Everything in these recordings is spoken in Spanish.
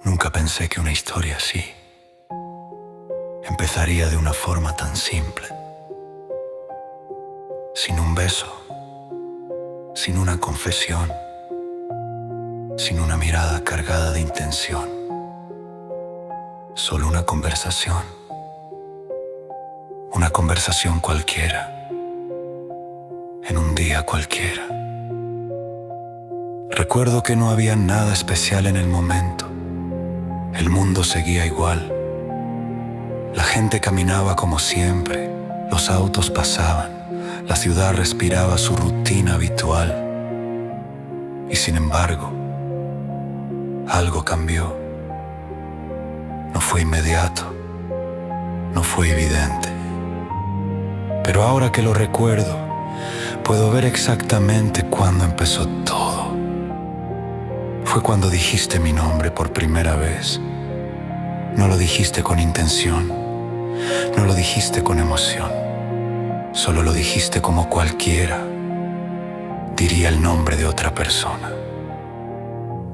Nunca pensé que una historia así empezaría de una forma tan simple. Sin un beso, sin una confesión, sin una mirada cargada de intención. Solo una conversación cualquiera, en un día cualquiera. Recuerdo que no había nada especial en el momento. El mundo seguía igual. La gente caminaba como siempre, los autos pasaban, la ciudad respiraba su rutina habitual. Y sin embargo, algo cambió. No fue inmediato, no fue evidente. Pero ahora que lo recuerdo, puedo ver exactamente cuándo empezó todo. Fue cuando dijiste mi nombre por primera vez. No lo dijiste con intención, no lo dijiste con emoción. Solo lo dijiste como cualquiera diría el nombre de otra persona.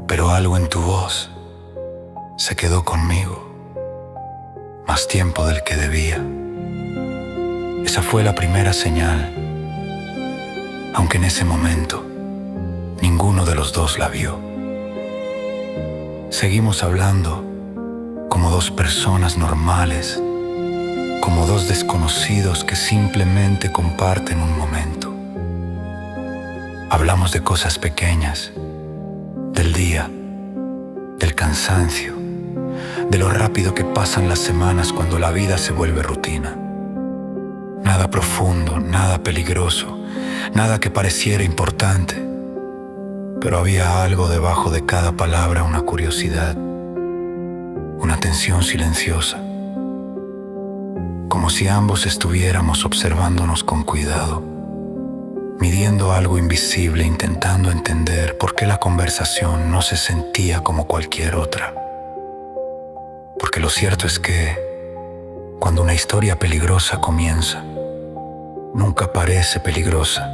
Pero algo en tu voz se quedó conmigo, más tiempo del que debía. Esa fue la primera señal, aunque en ese momento ninguno de los dos la vio. Seguimos hablando como dos personas normales, como dos desconocidos que simplemente comparten un momento. Hablamos de cosas pequeñas, del día, del cansancio, de lo rápido que pasan las semanas cuando la vida se vuelve rutina. Nada profundo, nada peligroso, nada que pareciera importante. Pero había algo debajo de cada palabra, una curiosidad, una tensión silenciosa, como si ambos estuviéramos observándonos con cuidado, midiendo algo invisible, intentando entender por qué la conversación no se sentía como cualquier otra. Porque lo cierto es que, cuando una historia peligrosa comienza, nunca parece peligrosa,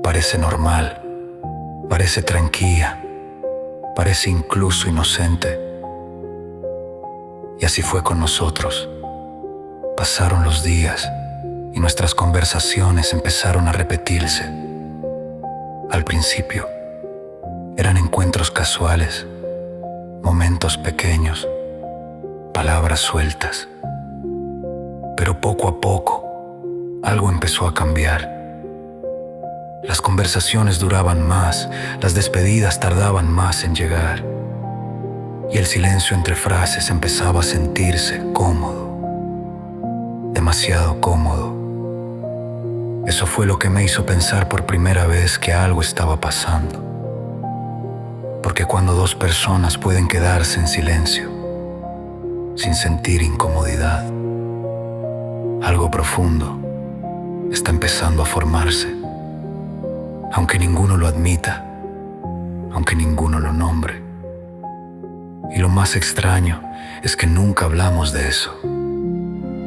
parece normal. Parece tranquila, parece incluso inocente. Y así fue con nosotros. Pasaron los días y nuestras conversaciones empezaron a repetirse. Al principio, eran encuentros casuales, momentos pequeños, palabras sueltas. Pero poco a poco, algo empezó a cambiar. Las conversaciones duraban más, las despedidas tardaban más en llegar, y el silencio entre frases empezaba a sentirse cómodo, demasiado cómodo. Eso fue lo que me hizo pensar por primera vez que algo estaba pasando. Porque cuando dos personas pueden quedarse en silencio, sin sentir incomodidad, algo profundo está empezando a formarse. Aunque ninguno lo admita, aunque ninguno lo nombre. Y lo más extraño es que nunca hablamos de eso.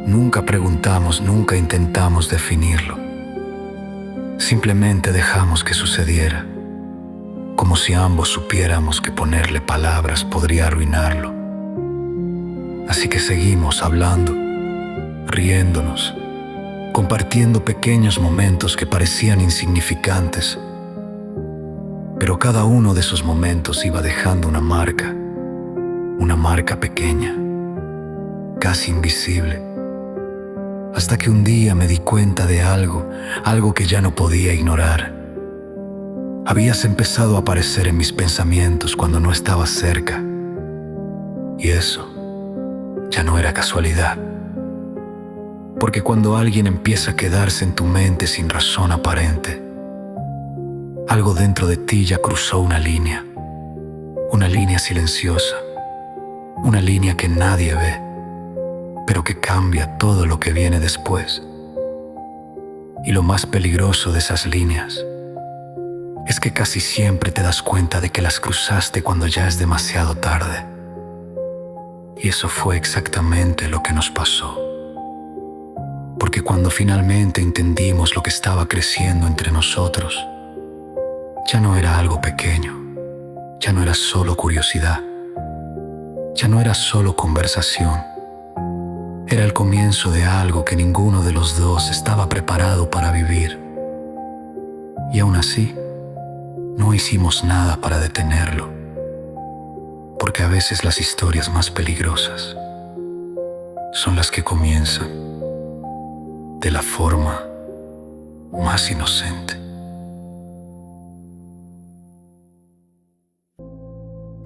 Nunca preguntamos, nunca intentamos definirlo. Simplemente dejamos que sucediera, como si ambos supiéramos que ponerle palabras podría arruinarlo. Así que seguimos hablando, riéndonos, compartiendo pequeños momentos que parecían insignificantes, pero cada uno de esos momentos iba dejando una marca pequeña, casi invisible, hasta que un día me di cuenta de algo que ya no podía ignorar. Habías empezado a aparecer en mis pensamientos cuando no estabas cerca, y eso ya no era casualidad. Porque cuando alguien empieza a quedarse en tu mente sin razón aparente, algo dentro de ti ya cruzó una línea silenciosa, una línea que nadie ve, pero que cambia todo lo que viene después. Y lo más peligroso de esas líneas es que casi siempre te das cuenta de que las cruzaste cuando ya es demasiado tarde. Y eso fue exactamente lo que nos pasó. Porque cuando finalmente entendimos lo que estaba creciendo entre nosotros, ya no era algo pequeño, ya no era solo curiosidad, Ya no era solo conversación. Era el comienzo de algo que ninguno de los dos estaba preparado para vivir. Y aún así, no hicimos nada para detenerlo, porque a veces las historias más peligrosas son las que comienzan de la forma más inocente.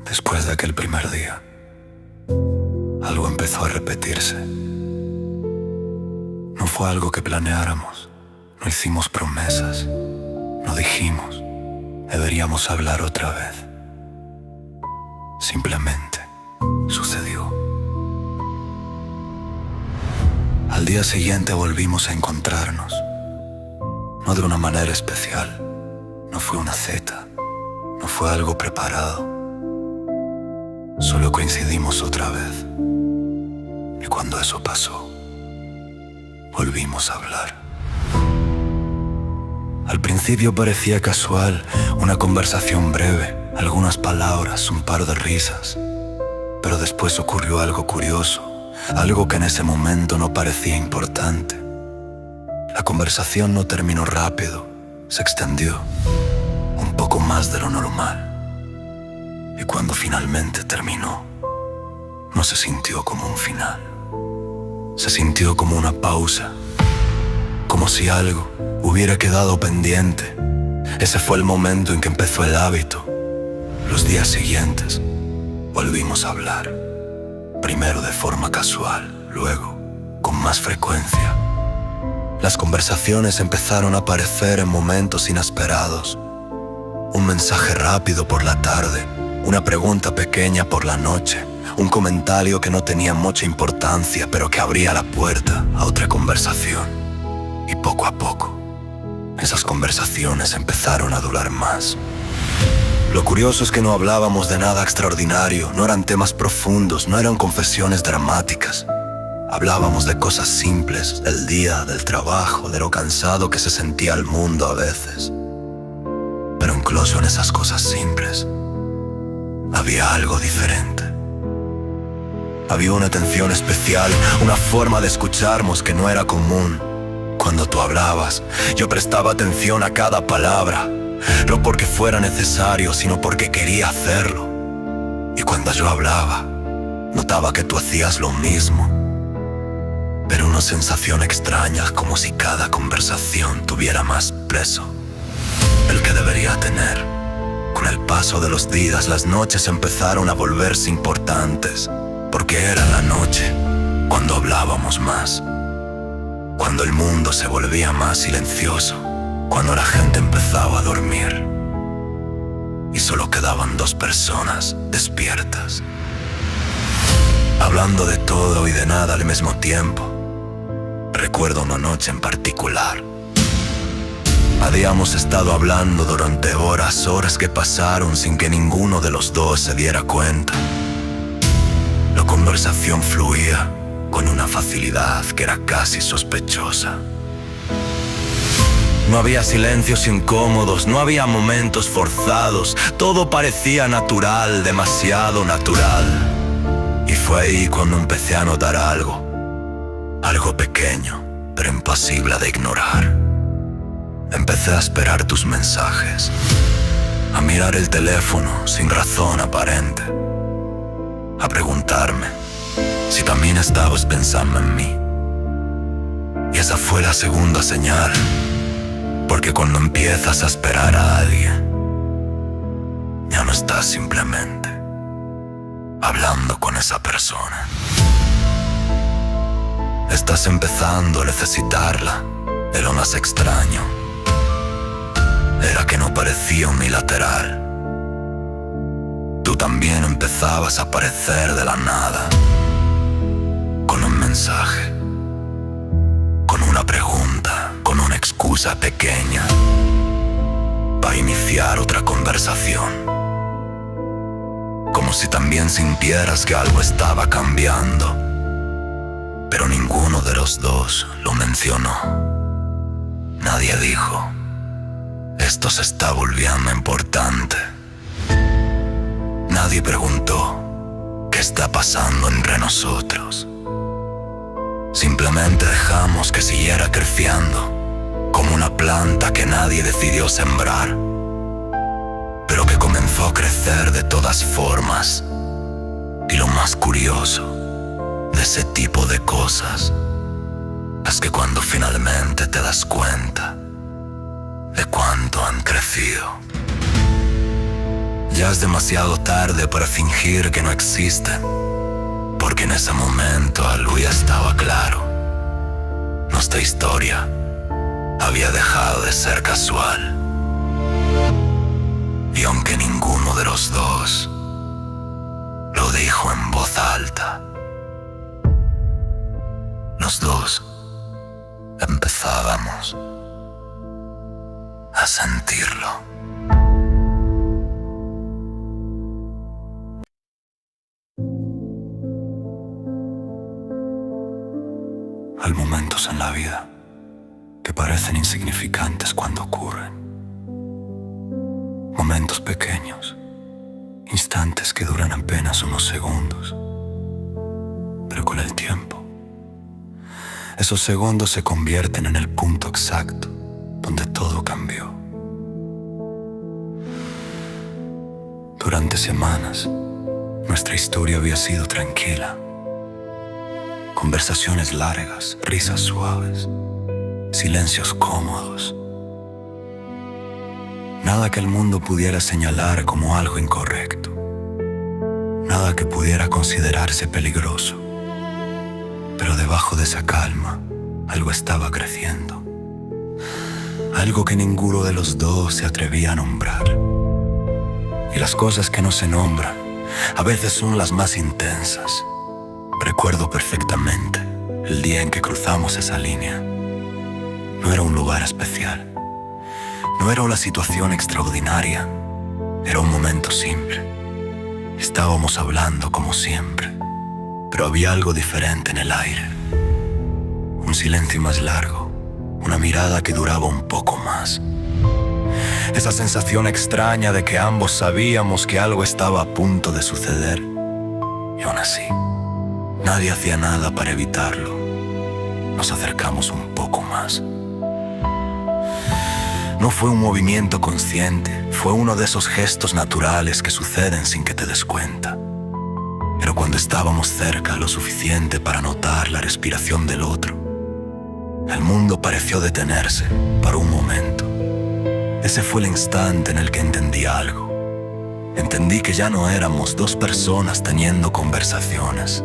Después de aquel primer día, algo empezó a repetirse. No fue algo que planeáramos, no hicimos promesas, no dijimos, deberíamos hablar otra vez. Simplemente sucedió. Al día siguiente volvimos a encontrarnos. No de una manera especial, no fue una cita, no fue algo preparado. Solo coincidimos otra vez. Y cuando eso pasó, volvimos a hablar. Al principio parecía casual, una conversación breve, algunas palabras, un par de risas. Pero después ocurrió algo curioso, algo que en ese momento no parecía importante. La conversación no terminó rápido, se extendió, un poco más de lo normal. Y cuando finalmente terminó, no se sintió como un final. Se sintió como una pausa, como si algo hubiera quedado pendiente. Ese fue el momento en que empezó el hábito. Los días siguientes volvimos a hablar, primero de forma casual, luego con más frecuencia. Las conversaciones empezaron a aparecer en momentos inesperados. Un mensaje rápido por la tarde, una pregunta pequeña por la noche, un comentario que no tenía mucha importancia, pero que abría la puerta a otra conversación. Y poco a poco, esas conversaciones empezaron a durar más. Lo curioso es que no hablábamos de nada extraordinario, no eran temas profundos, no eran confesiones dramáticas. Hablábamos de cosas simples, del día, del trabajo, de lo cansado que se sentía el mundo a veces. Pero incluso en esas cosas simples, había algo diferente. Había una atención especial, una forma de escucharnos que no era común. Cuando tú hablabas, yo prestaba atención a cada palabra, no porque fuera necesario, sino porque quería hacerlo. Y cuando yo hablaba, notaba que tú hacías lo mismo. Pero una sensación extraña, como si cada conversación tuviera más peso, el que debería tener. Con el paso de los días, las noches empezaron a volverse importantes, porque era la noche cuando hablábamos más, cuando el mundo se volvía más silencioso, cuando la gente empezaba a dormir y solo quedaban dos personas despiertas, hablando de todo y de nada al mismo tiempo. Recuerdo una noche en particular. Habíamos estado hablando durante horas que pasaron sin que ninguno de los dos se diera cuenta. La conversación fluía con una facilidad que era casi sospechosa. No había silencios incómodos, no había momentos forzados, todo parecía natural, demasiado natural. Y fue ahí cuando empecé a notar algo pequeño, pero imposible de ignorar. Empecé a esperar tus mensajes, a mirar el teléfono sin razón aparente, a preguntarme si también estabas pensando en mí. Y esa fue la segunda señal, porque cuando empiezas a esperar a alguien, ya no estás simplemente hablando con esa persona. Estás empezando a necesitarla. De lo más extraño era que no parecía unilateral. Tú también empezabas a aparecer de la nada, con un mensaje, con una pregunta, con una excusa pequeña para iniciar otra conversación. Como si también sintieras que algo estaba cambiando, pero ninguno de los dos lo mencionó. Nadie dijo: esto se está volviendo importante. Nadie preguntó: ¿qué está pasando entre nosotros? Simplemente dejamos que siguiera creciendo, como una planta que nadie decidió sembrar, pero que comenzó a crecer de todas formas. Y lo más curioso de ese tipo de cosas es que cuando finalmente te das cuenta de cuánto han crecido, ya es demasiado tarde para fingir que no existen, porque en ese momento algo ya estaba claro. Nuestra historia había dejado de ser casual. Y aunque ninguno de los dos lo dijo en voz alta, los dos empezábamos a sentirlo. Hay momentos en la vida que parecen insignificantes cuando ocurren. Momentos pequeños, instantes que duran apenas unos segundos. Pero con el tiempo, esos segundos se convierten en el punto exacto donde todo cambió. Durante semanas, nuestra historia había sido tranquila. Conversaciones largas, risas suaves, silencios cómodos. Nada que el mundo pudiera señalar como algo incorrecto. Nada que pudiera considerarse peligroso. Pero debajo de esa calma, algo estaba creciendo. Algo que ninguno de los dos se atrevía a nombrar. Y las cosas que no se nombran, a veces son las más intensas. Recuerdo perfectamente el día en que cruzamos esa línea. No era un lugar especial. No era una situación extraordinaria. Era un momento simple. Estábamos hablando como siempre, pero había algo diferente en el aire. Un silencio más largo, una mirada que duraba un poco más. Esa sensación extraña de que ambos sabíamos que algo estaba a punto de suceder. Y aún así, nadie hacía nada para evitarlo. Nos acercamos un poco más. No fue un movimiento consciente, fue uno de esos gestos naturales que suceden sin que te des cuenta. Pero cuando estábamos cerca lo suficiente para notar la respiración del otro, el mundo pareció detenerse por un momento. Ese fue el instante en el que entendí algo. Entendí que ya no éramos dos personas teniendo conversaciones.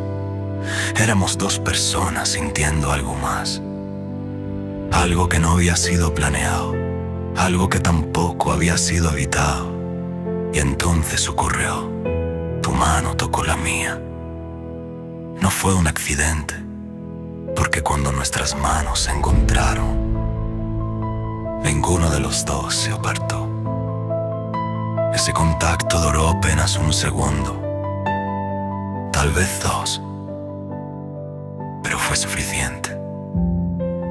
Éramos dos personas sintiendo algo más. Algo que no había sido planeado. Algo que tampoco había sido evitado. Y entonces ocurrió. Tu mano tocó la mía. No fue un accidente, porque cuando nuestras manos se encontraron, ninguno de los dos se apartó. Ese contacto duró apenas un segundo, tal vez dos, pero fue suficiente.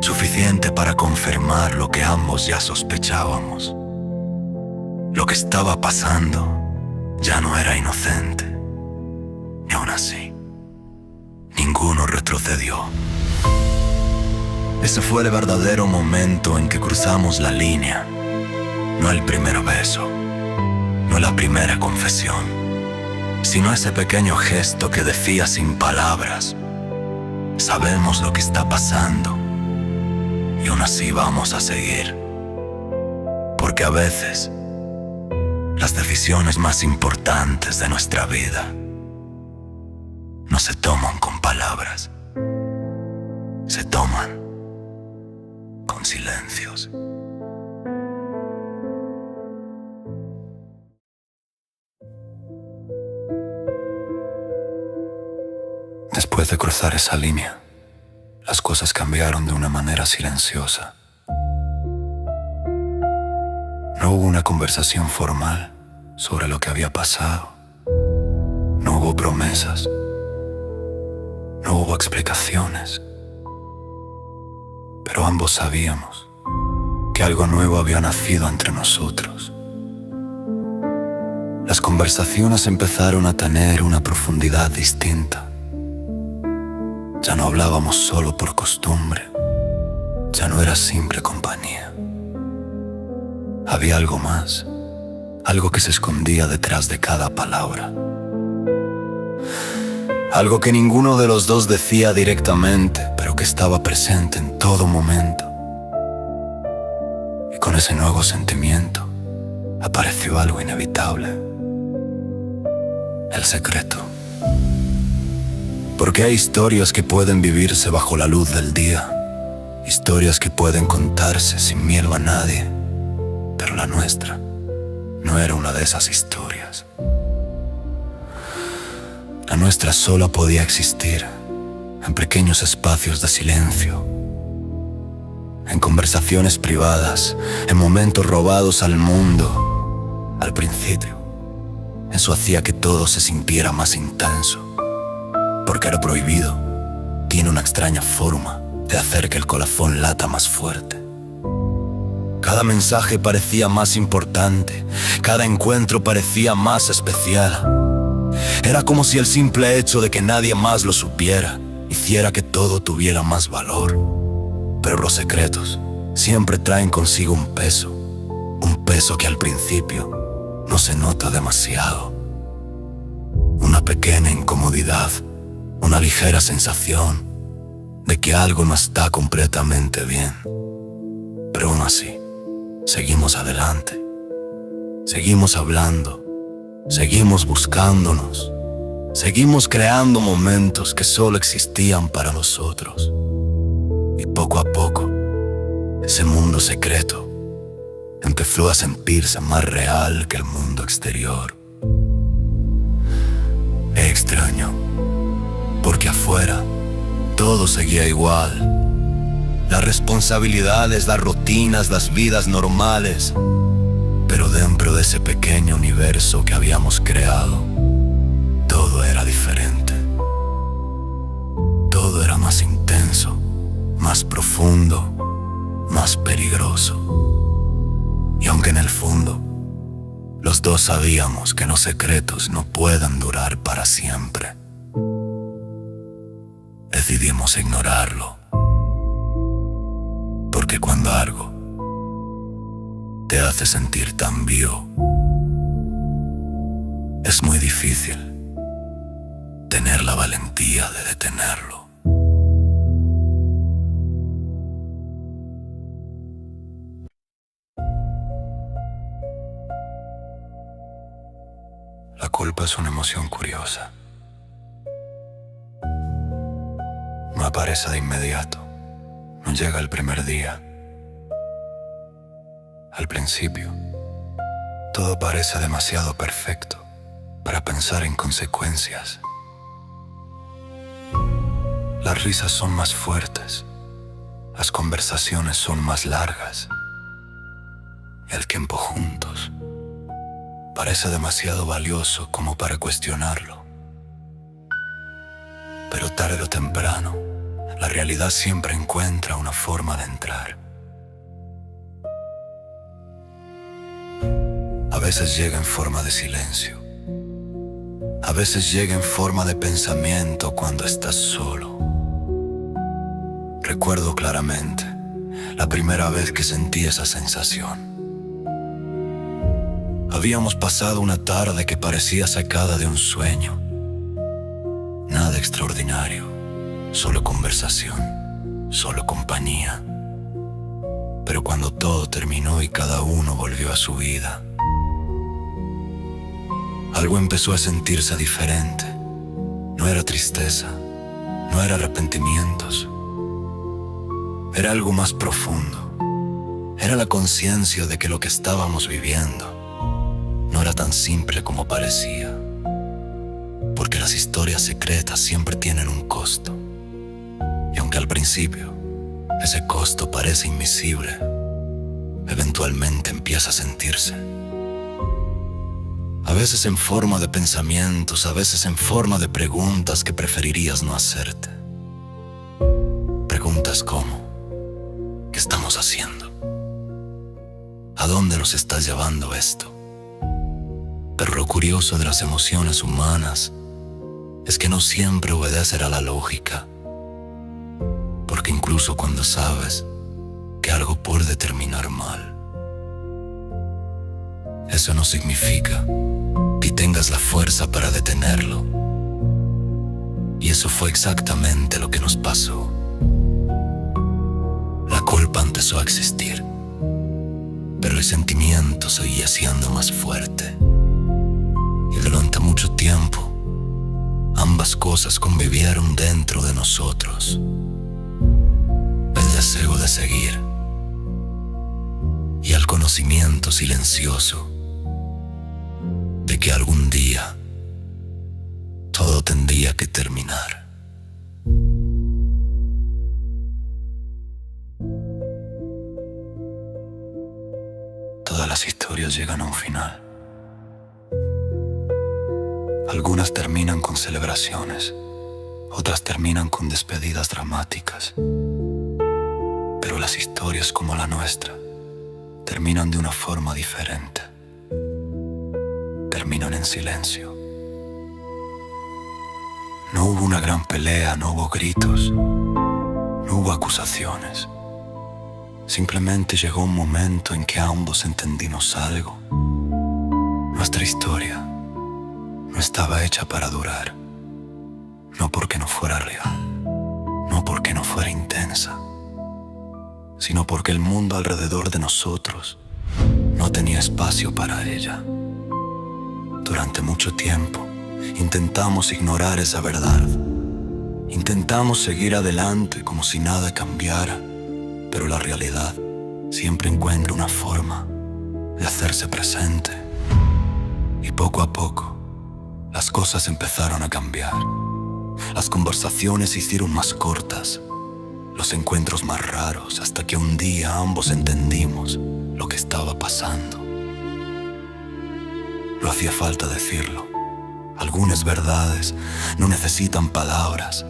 Suficiente para confirmar lo que ambos ya sospechábamos. Lo que estaba pasando ya no era inocente. Y aún así, ninguno retrocedió. Ese fue el verdadero momento en que cruzamos la línea. No el primer beso, no la primera confesión, sino ese pequeño gesto que decía sin palabras: sabemos lo que está pasando. Y aún así vamos a seguir. Porque a veces, las decisiones más importantes de nuestra vida no se toman con palabras, se toman con silencios. Después de cruzar esa línea, las cosas cambiaron de una manera silenciosa. No hubo una conversación formal sobre lo que había pasado. No hubo promesas. No hubo explicaciones. Pero ambos sabíamos que algo nuevo había nacido entre nosotros. Las conversaciones empezaron a tener una profundidad distinta. Ya no hablábamos solo por costumbre, ya no era simple compañía. Había algo más, algo que se escondía detrás de cada palabra. Algo que ninguno de los dos decía directamente, pero que estaba presente en todo momento. Y con ese nuevo sentimiento apareció algo inevitable: el secreto. Porque hay historias que pueden vivirse bajo la luz del día, historias que pueden contarse sin miedo a nadie, pero la nuestra no era una de esas historias. La nuestra solo podía existir en pequeños espacios de silencio, en conversaciones privadas, en momentos robados al mundo. Al principio, eso hacía que todo se sintiera más intenso, porque era prohibido. Tiene una extraña forma de hacer que el corazón lata más fuerte. Cada mensaje parecía más importante, cada encuentro parecía más especial. Era como si el simple hecho de que nadie más lo supiera hiciera que todo tuviera más valor. Pero los secretos siempre traen consigo un peso que al principio no se nota demasiado. Una pequeña incomodidad, una ligera sensación de que algo no está completamente bien. Pero aún así, seguimos adelante, seguimos hablando, seguimos buscándonos, seguimos creando momentos que solo existían para nosotros. Y poco a poco, ese mundo secreto empezó a sentirse más real que el mundo exterior. Es extraño, porque afuera todo seguía igual. Las responsabilidades, las rutinas, las vidas normales. Pero dentro de ese pequeño universo que habíamos creado, todo era diferente. Todo era más intenso, más profundo, más peligroso. Y aunque en el fondo los dos sabíamos que los secretos no pueden durar para siempre, decidimos ignorarlo. Porque cuando algo te hace sentir tan vivo, es muy difícil tener la valentía de detenerlo. La culpa es una emoción curiosa. No aparece de inmediato, no llega el primer día. Al principio, todo parece demasiado perfecto para pensar en consecuencias. Las risas son más fuertes, las conversaciones son más largas, y el tiempo juntos parece demasiado valioso como para cuestionarlo. Pero tarde o temprano, la realidad siempre encuentra una forma de entrar. A veces llega en forma de silencio, a veces llega en forma de pensamiento cuando estás solo. Recuerdo claramente la primera vez que sentí esa sensación. Habíamos pasado una tarde que parecía sacada de un sueño. Nada extraordinario, solo conversación, solo compañía. Pero cuando todo terminó y cada uno volvió a su vida, algo empezó a sentirse diferente. No era tristeza, no era arrepentimientos. Era algo más profundo. Era la conciencia de que lo que estábamos viviendo no era tan simple como parecía. Porque las historias secretas siempre tienen un costo. Y aunque al principio ese costo parece invisible, eventualmente empieza a sentirse. A veces en forma de pensamientos, a veces en forma de preguntas que preferirías no hacerte. Preguntas como: ¿qué estamos haciendo? ¿A dónde nos está llevando esto? Pero lo curioso de las emociones humanas es que no siempre obedecen a la lógica, porque incluso cuando sabes que algo puede terminar mal, eso no significa que tengas la fuerza para detenerlo. Y eso fue exactamente lo que nos pasó. La culpa empezó a existir, pero el sentimiento seguía siendo más fuerte. Y durante mucho tiempo, ambas cosas convivieron dentro de nosotros. El deseo de seguir y el conocimiento silencioso de que algún día todo tendría que terminar. Todas las historias llegan a un final. Algunas terminan con celebraciones, otras terminan con despedidas dramáticas. Pero las historias como la nuestra terminan de una forma diferente. Terminan en silencio. No hubo una gran pelea, no hubo gritos, no hubo acusaciones. Simplemente llegó un momento en que ambos entendimos algo. Nuestra historia no estaba hecha para durar. No porque no fuera real, no porque no fuera intensa, sino porque el mundo alrededor de nosotros no tenía espacio para ella. Durante mucho tiempo intentamos ignorar esa verdad. Intentamos seguir adelante como si nada cambiara, pero la realidad siempre encuentra una forma de hacerse presente. Y poco a poco, las cosas empezaron a cambiar. Las conversaciones se hicieron más cortas, los encuentros más raros, hasta que un día ambos entendimos lo que estaba pasando. No hacía falta decirlo. Algunas verdades no necesitan palabras.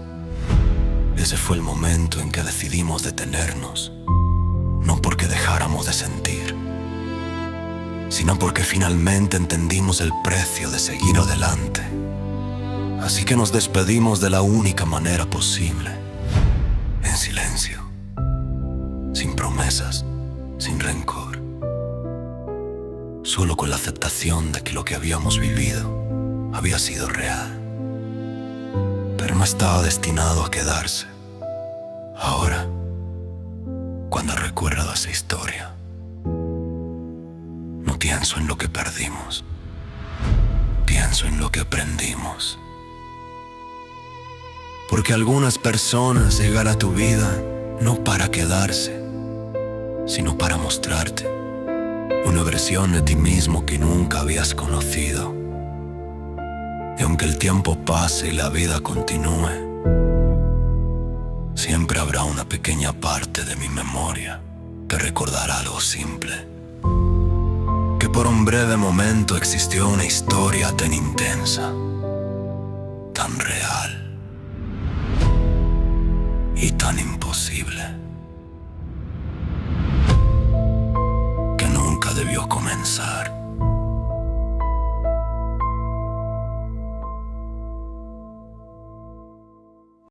Ese fue el momento en que decidimos detenernos, no porque dejáramos de sentir, sino porque finalmente entendimos el precio de seguir adelante. Así que nos despedimos de la única manera posible, en silencio, sin promesas, sin rencor, solo con la aceptación de que lo que habíamos vivido había sido real, pero no estaba destinado a quedarse. Ahora, cuando recuerdo esa historia, no pienso en lo que perdimos, pienso en lo que aprendimos. Porque algunas personas llegan a tu vida no para quedarse, sino para mostrarte una versión de ti mismo que nunca habías conocido. Y aunque el tiempo pase y la vida continúe, siempre habrá una pequeña parte de mi memoria que recordará algo simple: que por un breve momento existió una historia tan intensa, tan real y tan imposible, que nunca debió comenzar.